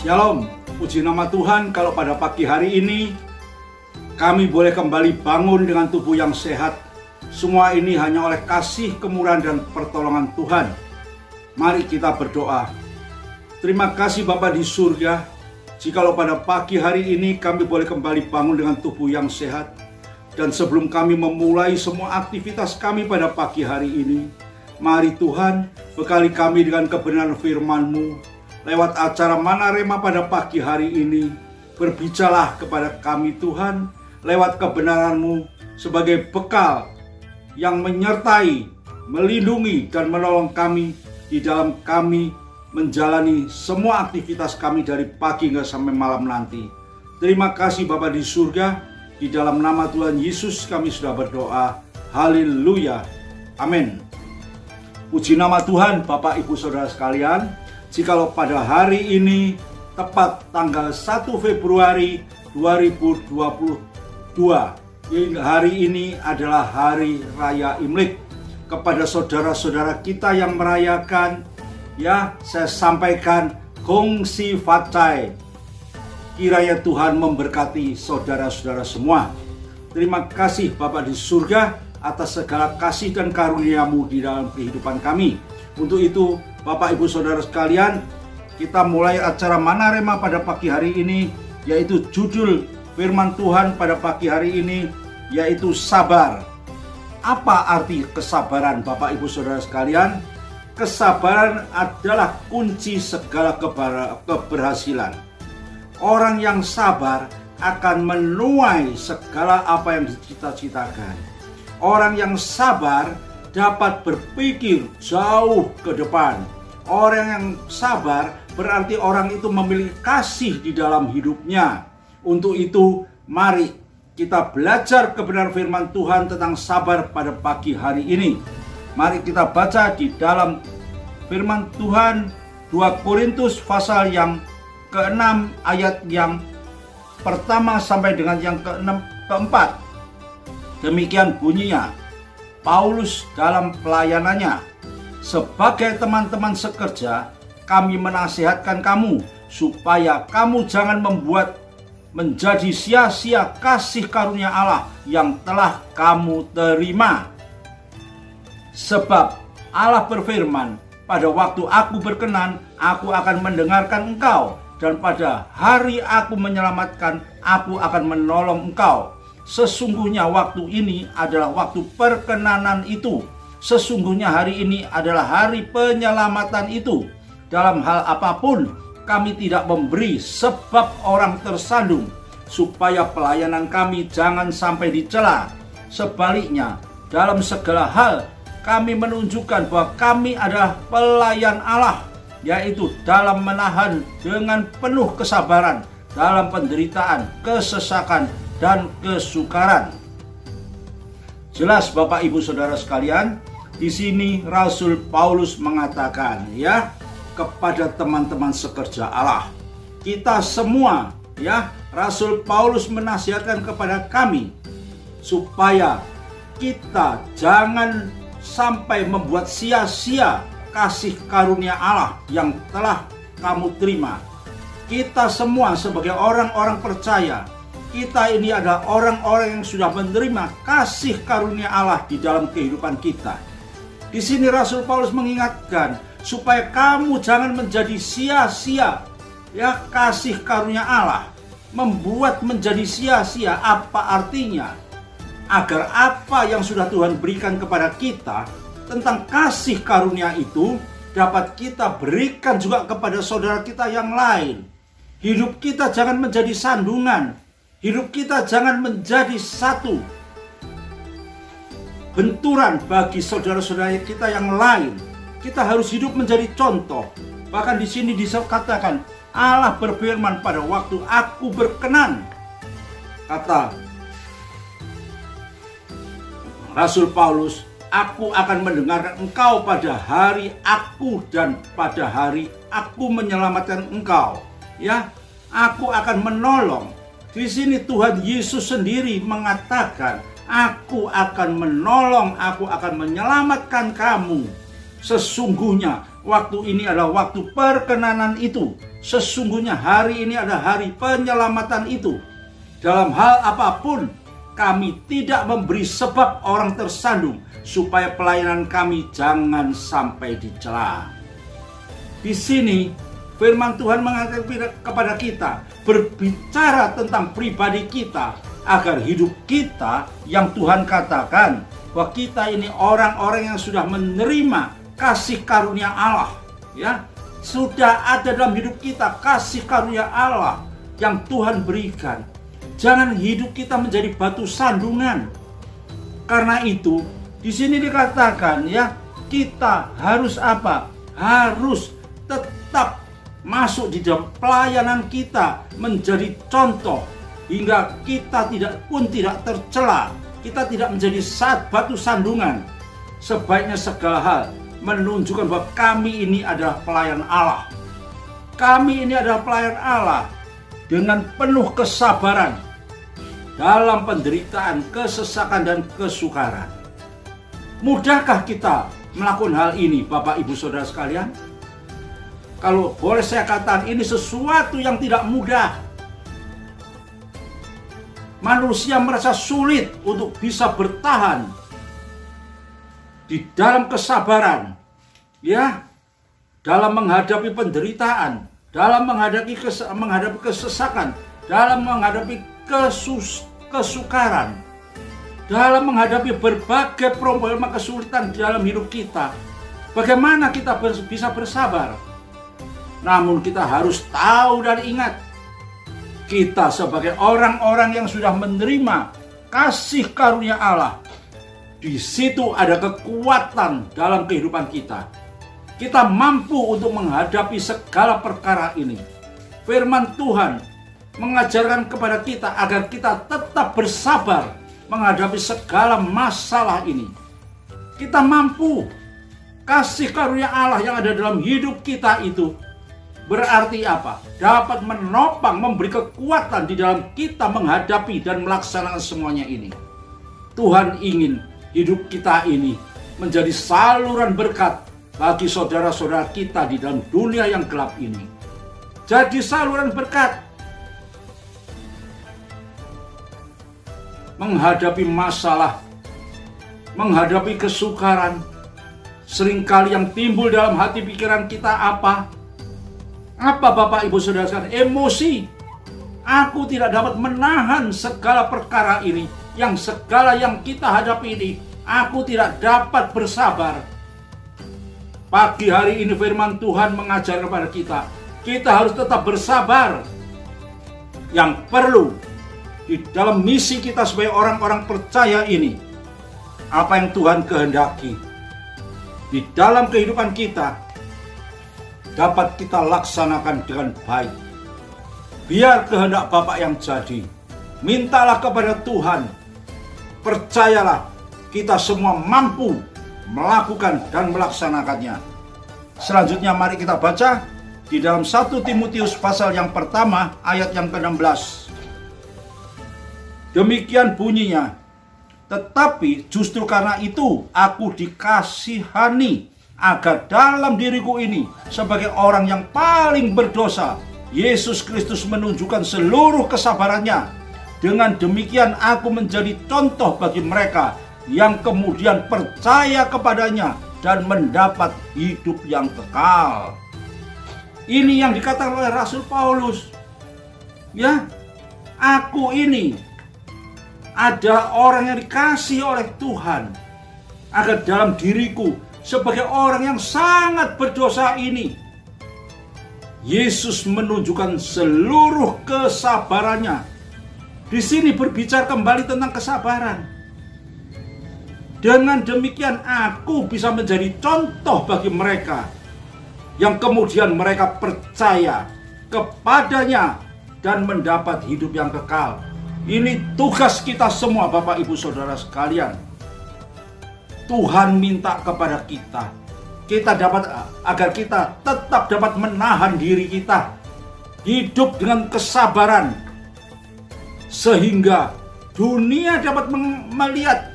Shalom, puji nama Tuhan kalau pada pagi hari ini kami boleh kembali bangun dengan tubuh yang sehat. Semua ini hanya oleh kasih, kemurahan, dan pertolongan Tuhan. Mari kita berdoa. Terima kasih Bapa di surga, jikalau pada pagi hari ini kami boleh kembali bangun dengan tubuh yang sehat. Dan sebelum kami memulai semua aktivitas kami pada pagi hari ini, mari Tuhan bekali kami dengan kebenaran firman-Mu. Lewat acara Mana Rema pada pagi hari ini, berbicarlah kepada kami Tuhan, lewat kebenaran-Mu sebagai bekal yang menyertai, melindungi, dan menolong kami di dalam kami menjalani semua aktivitas kami dari pagi hingga sampai malam nanti. Terima kasih Bapa di surga, di dalam nama Tuhan Yesus kami sudah berdoa. Haleluya. Amin. Puji nama Tuhan Bapak Ibu Saudara sekalian. Jikalau pada hari ini tepat tanggal 1 Februari 2022, hari ini adalah hari raya Imlek. Kepada saudara-saudara kita yang merayakan, ya, saya sampaikan Gong Si Fat Chai. Kiranya Tuhan memberkati saudara-saudara semua. Terima kasih Bapa di surga atas segala kasih dan karunia-Mu di dalam kehidupan kami. Untuk itu Bapak Ibu Saudara sekalian, kita mulai acara Mana Rema pada pagi hari ini, yaitu judul firman Tuhan pada pagi hari ini, yaitu sabar. Apa arti kesabaran Bapak Ibu Saudara sekalian? Kesabaran adalah kunci segala keberhasilan. Orang yang sabar akan menuai segala apa yang dicita-citakan. Orang yang sabar dapat berpikir jauh ke depan. Orang yang sabar berarti orang itu memiliki kasih di dalam hidupnya. Untuk itu, mari kita belajar kebenaran firman Tuhan tentang sabar pada pagi hari ini. Mari kita baca di dalam firman Tuhan 2 Korintus pasal yang ke-6 ayat yang pertama sampai dengan yang keempat. Demikian bunyinya. Paulus dalam pelayanannya, sebagai teman-teman sekerja, kami menasihatkan kamu supaya kamu jangan membuat menjadi sia-sia kasih karunia Allah yang telah kamu terima. Sebab Allah berfirman, pada waktu aku berkenan, aku akan mendengarkan engkau, dan pada hari aku menyelamatkan, aku akan menolong engkau. Sesungguhnya waktu ini adalah waktu perkenanan itu. Sesungguhnya hari ini adalah hari penyelamatan itu. Dalam hal apapun kami tidak memberi sebab orang tersandung, supaya pelayanan kami jangan sampai dicela. Sebaliknya, dalam segala hal kami menunjukkan bahwa kami adalah pelayan Allah, yaitu dalam menahan dengan penuh kesabaran dalam penderitaan, kesesakan, dan kesukaran. Jelas Bapak Ibu Saudara sekalian, di sini Rasul Paulus mengatakan, ya, kepada teman-teman sekerja Allah. Kita semua, ya, Rasul Paulus menasihatkan kepada kami supaya kita jangan sampai membuat sia-sia kasih karunia Allah yang telah kamu terima. Kita semua sebagai orang-orang percaya, kita ini adalah orang-orang yang sudah menerima kasih karunia Allah di dalam kehidupan kita. Di sini Rasul Paulus mengingatkan supaya kamu jangan menjadi sia-sia, ya, kasih karunia Allah. Membuat menjadi sia-sia apa artinya? Agar apa yang sudah Tuhan berikan kepada kita tentang kasih karunia itu dapat kita berikan juga kepada saudara kita yang lain. Hidup kita jangan menjadi sandungan. Hidup kita jangan menjadi satu benturan bagi saudara-saudara kita yang lain. Kita harus hidup menjadi contoh. Bahkan di sini dikatakan Allah berfirman, pada waktu aku berkenan, kata Rasul Paulus, aku akan mendengarkan engkau pada hari aku, dan pada hari aku menyelamatkan engkau. Ya, aku akan menolong. Di sini Tuhan Yesus sendiri mengatakan, aku akan menolong, aku akan menyelamatkan kamu. Sesungguhnya waktu ini adalah waktu perkenanan itu. Sesungguhnya hari ini adalah hari penyelamatan itu. Dalam hal apapun, kami tidak memberi sebab orang tersandung, supaya pelayanan kami jangan sampai dicela. Di sini firman Tuhan mengatakan kepada kita, berbicara tentang pribadi kita, agar hidup kita yang Tuhan katakan bahwa kita ini orang-orang yang sudah menerima kasih karunia Allah, ya. Sudah ada dalam hidup kita kasih karunia Allah yang Tuhan berikan. Jangan hidup kita menjadi batu sandungan. Karena itu, di sini dikatakan, ya, kita harus apa? Harus tetap masuk di dalam pelayanan kita, menjadi contoh hingga kita tidak tercela. Kita tidak menjadi batu sandungan. Sebaiknya segala hal menunjukkan bahwa kami ini adalah pelayan Allah. Kami ini adalah pelayan Allah dengan penuh kesabaran dalam penderitaan, kesesakan, dan kesukaran. Mudahkah kita melakukan hal ini, Bapak Ibu Saudara sekalian? Kalau boleh saya katakan, ini sesuatu yang tidak mudah. Manusia merasa sulit untuk bisa bertahan di dalam kesabaran, ya, dalam menghadapi penderitaan, dalam menghadapi kesesakan, dalam menghadapi kesukaran, dalam menghadapi berbagai problema kesulitan dalam hidup kita. Bagaimana kita bisa bersabar? Namun kita harus tahu dan ingat, kita sebagai orang-orang yang sudah menerima kasih karunia Allah, di situ ada kekuatan dalam kehidupan kita. Kita mampu untuk menghadapi segala perkara ini. Firman Tuhan mengajarkan kepada kita agar kita tetap bersabar menghadapi segala masalah ini. Kita mampu. Kasih karunia Allah yang ada dalam hidup kita itu berarti apa? Dapat menopang, memberi kekuatan di dalam kita menghadapi dan melaksanakan semuanya ini. Tuhan ingin hidup kita ini menjadi saluran berkat bagi saudara-saudara kita di dalam dunia yang gelap ini. Jadi saluran berkat. Menghadapi masalah, menghadapi kesukaran, seringkali yang timbul dalam hati pikiran kita apa? Apa Bapak Ibu Saudara sekalian? Emosi. Aku tidak dapat menahan segala perkara ini. Yang segala yang kita hadapi ini, aku tidak dapat bersabar. Pagi hari ini firman Tuhan mengajar kepada kita harus tetap bersabar. Yang perlu di dalam misi kita sebagai orang-orang percaya ini, apa yang Tuhan kehendaki di dalam kehidupan kita dapat kita laksanakan dengan baik. Biar kehendak Bapa yang jadi. Mintalah kepada Tuhan. Percayalah, kita semua mampu melakukan dan melaksanakannya. Selanjutnya mari kita baca di dalam 1 Timotius pasal yang pertama ayat yang ke-16. Demikian bunyinya, tetapi justru karena itu aku dikasihani, agar dalam diriku ini sebagai orang yang paling berdosa, Yesus Kristus menunjukkan seluruh kesabarannya. Dengan demikian aku menjadi contoh bagi mereka yang kemudian percaya kepadanya dan mendapat hidup yang kekal. Ini yang dikatakan oleh Rasul Paulus. Ya, aku ini ada orang yang dikasih oleh Tuhan, agar dalam diriku sebagai orang yang sangat berdosa ini, Yesus menunjukkan seluruh kesabarannya. Di sini berbicara kembali tentang kesabaran. Dengan demikian aku bisa menjadi contoh bagi mereka yang kemudian mereka percaya kepadanya dan mendapat hidup yang kekal. Ini tugas kita semua, Bapak Ibu Saudara sekalian. Tuhan minta kepada kita dapat, agar kita tetap dapat menahan diri kita, hidup dengan kesabaran, sehingga dunia dapat melihat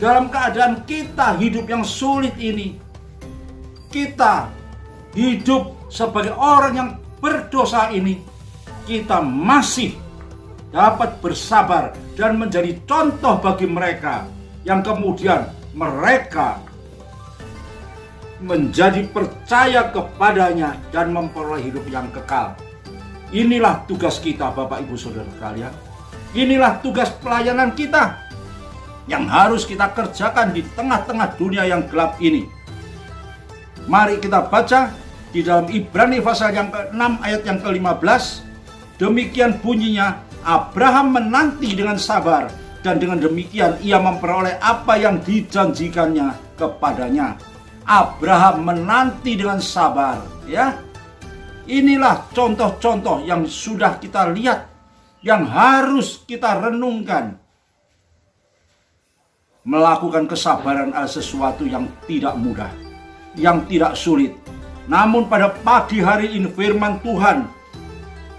dalam keadaan kita hidup yang sulit ini, kita hidup sebagai orang yang berdosa ini, kita masih dapat bersabar dan menjadi contoh bagi mereka yang kemudian mereka menjadi percaya kepadanya dan memperoleh hidup yang kekal. Inilah tugas kita, Bapak Ibu Saudara sekalian. Inilah tugas pelayanan kita yang harus kita kerjakan di tengah-tengah dunia yang gelap ini. Mari kita baca di dalam Ibrani pasal yang ke-6 ayat yang ke-15. Demikian bunyinya, Abraham menanti dengan sabar, dan dengan demikian ia memperoleh apa yang dijanjikannya kepadanya. Abraham menanti dengan sabar, ya. Inilah contoh-contoh yang sudah kita lihat, yang harus kita renungkan. Melakukan kesabaran adalah sesuatu yang tidak mudah, yang tidak sulit. Namun pada pagi hari ini firman Tuhan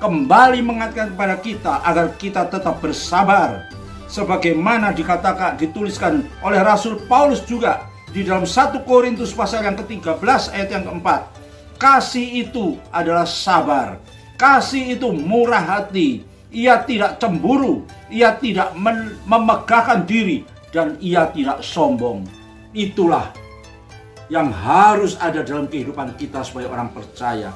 kembali mengingatkan kepada kita agar kita tetap bersabar. Sebagaimana dituliskan oleh Rasul Paulus juga di dalam 1 Korintus pasal yang ke-13 ayat yang ke-4. Kasih itu adalah sabar. Kasih itu murah hati. Ia tidak cemburu. Ia tidak memegahkan diri. Dan ia tidak sombong. Itulah yang harus ada dalam kehidupan kita sebagai orang percaya.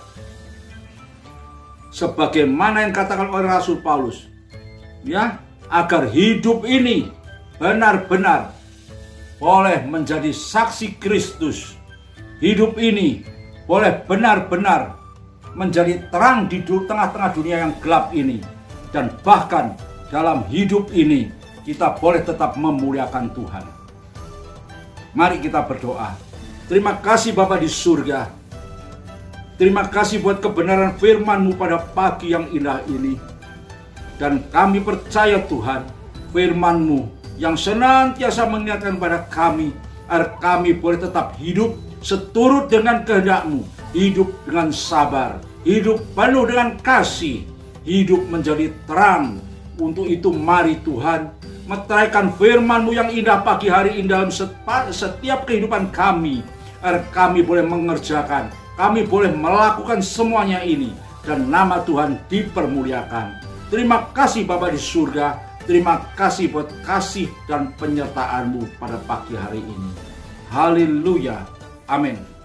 Sebagaimana yang katakan oleh Rasul Paulus, ya, agar hidup ini benar-benar boleh menjadi saksi Kristus. Hidup ini boleh benar-benar menjadi terang di tengah-tengah dunia yang gelap ini. Dan bahkan dalam hidup ini kita boleh tetap memuliakan Tuhan. Mari kita berdoa. Terima kasih Bapa di surga. Terima kasih buat kebenaran firman-Mu pada pagi yang indah ini. Dan kami percaya Tuhan, firman-Mu yang senantiasa mengingatkan pada kami, agar kami boleh tetap hidup seturut dengan kehendak-Mu, hidup dengan sabar, hidup penuh dengan kasih, hidup menjadi terang. Untuk itu mari Tuhan, meteraikan firman-Mu yang indah pagi hari ini dalam setiap kehidupan kami, agar kami boleh mengerjakan, kami boleh melakukan semuanya ini, dan nama Tuhan dipermuliakan. Terima kasih Bapa di surga. Terima kasih buat kasih dan penyertaan-Mu pada pagi hari ini. Haleluya. Amin.